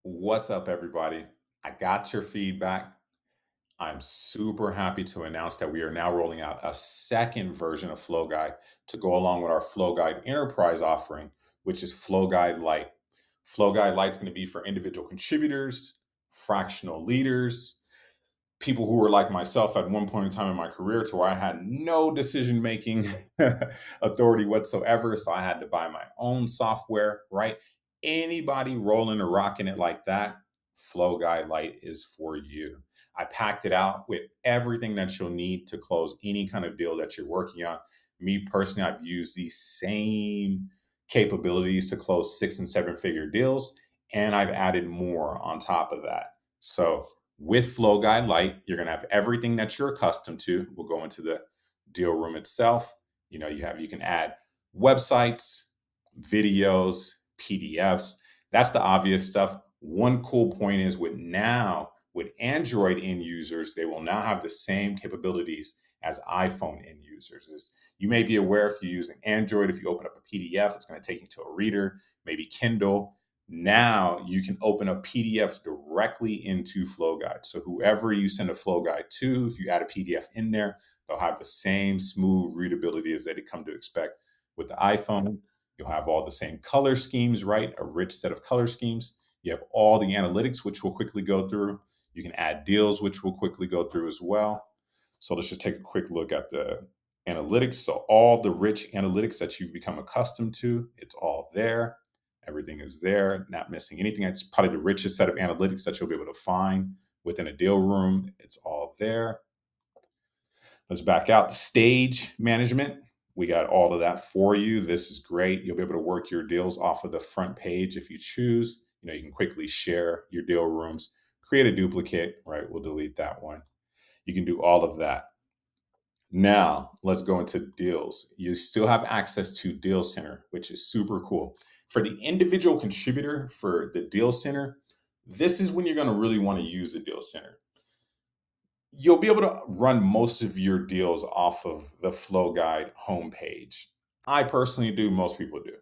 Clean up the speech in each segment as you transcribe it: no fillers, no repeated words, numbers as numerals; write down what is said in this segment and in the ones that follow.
What's up, everybody? I got your feedback. I'm super happy to announce that we are now rolling out a second version of FlowGuide to go along with our FlowGuide Enterprise offering, which is FlowGuide-io. FlowGuide-io is going to be for individual contributors, fractional leaders, people who were like myself at one point in time in my career to where I had no decision making authority whatsoever. So I had to buy my own software, right? Anybody rolling or rocking it like that, Flow Guide Lite is for you. I packed it out with everything that you'll need to close any kind of deal that you're working on. Me personally, I've used these same capabilities to close 6 and 7 figure deals, and I've added more on top of that. So with FlowGuide Lite, you're going to have everything that you're accustomed to. We'll go into the deal room itself. You can add websites, videos, PDFs. That's the obvious stuff. One cool point is with Android end users, they will now have the same capabilities as iPhone end users. You may be aware, if you're using Android, if you open up a PDF, it's going to take you to a reader, maybe Kindle. Now you can open up PDFs directly into FlowGuide. So whoever you send a FlowGuide to, if you add a PDF in there, they'll have the same smooth readability as they come to expect with the iPhone. You'll have all the same color schemes, right? A rich set of color schemes. You have all the analytics, which we'll quickly go through. You can add deals, which we'll quickly go through as well. So let's just take a quick look at the analytics. So all the rich analytics that you've become accustomed to, it's all there. Everything is there, not missing anything. It's probably the richest set of analytics that you'll be able to find within a deal room. It's all there. Let's back out to stage management. We got all of that for you. This is great. You'll be able to work your deals off of the front page if you choose. You can quickly share your deal rooms, create a duplicate, right? We'll delete that one. You can do all of that. Now, let's go into deals. You still have access to Deal Center, which is super cool. For the individual contributor for the Deal Center, this is when you're going to really want to use the Deal Center. You'll be able to run most of your deals off of the Flow Guide homepage. I personally do, most people do.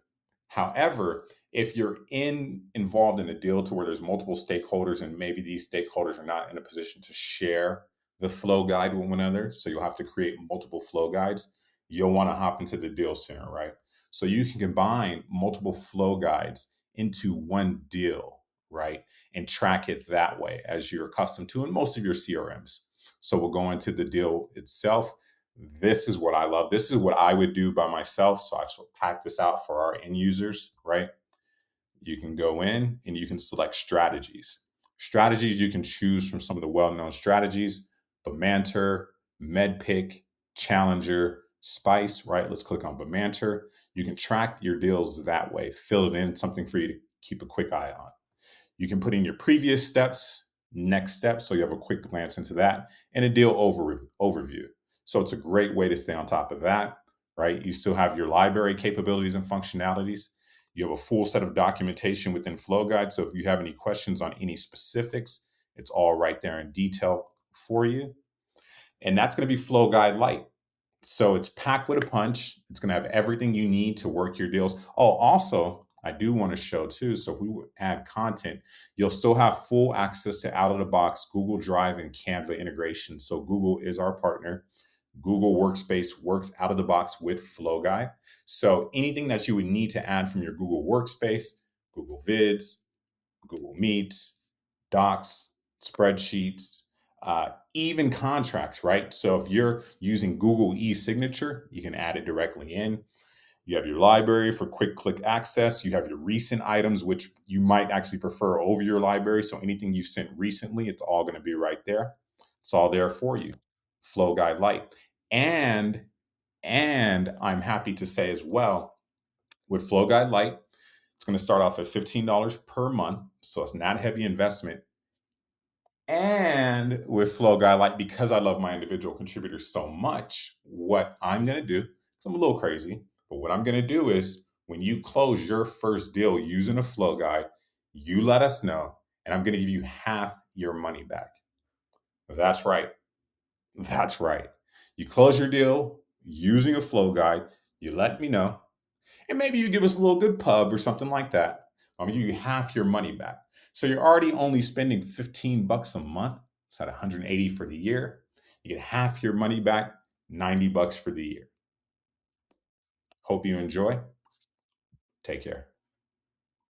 However, if you're involved in a deal to where there's multiple stakeholders and maybe these stakeholders are not in a position to share the flow guide with one another, so you'll have to create multiple flow guides, you'll want to hop into the deal center, right? So you can combine multiple flow guides into one deal, right? And track it that way as you're accustomed to in most of your CRMs. So we'll go into the deal itself. This is what I love. This is what I would do by myself. So I've packed this out for our end users, right? You can go in and you can select strategies. Strategies, you can choose from some of the well-known strategies: Bamanter, MedPick, Challenger, Spice, right? Let's click on Bamanter. You can track your deals that way, fill it in, something for you to keep a quick eye on. You can put in your previous steps, next steps, so you have a quick glance into that, and a deal overview. So it's a great way to stay on top of that, right? You still have your library capabilities and functionalities. You have a full set of documentation within FlowGuide. So if you have any questions on any specifics, it's all right there in detail for you. And that's going to be FlowGuide Lite. So it's packed with a punch. It's going to have everything you need to work your deals. Oh, also, I do want to show too. So if we add content, you'll still have full access to out of the box Google Drive and Canva integration. So Google is our partner. Google Workspace works out of the box with FlowGuide. So anything that you would need to add from your Google Workspace, Google Vids, Google Meets, Docs, spreadsheets, even contracts, right? So if you're using Google e-signature, you can add it directly in. You have your library for quick click access. You have your recent items, which you might actually prefer over your library. So anything you've sent recently, it's all going to be right there. It's all there for you. FlowGuide Lite. And I'm happy to say as well, with FlowGuide Lite, it's going to start off at $15 per month. So it's not a heavy investment. And with FlowGuide Lite, because I love my individual contributors so much, what I'm going to do, because I'm a little crazy, but what I'm going to do is when you close your first deal using a Flow Guide, you let us know, and I'm going to give you half your money back. That's right. That's right. You close your deal using a Flow Guide, you let me know, and maybe you give us a little good pub or something like that. I'm gonna give you half your money back. So you're already only spending $15 a month. It's at 180 for the year. You get half your money back, $90 for the year. Hope you enjoy. Take care.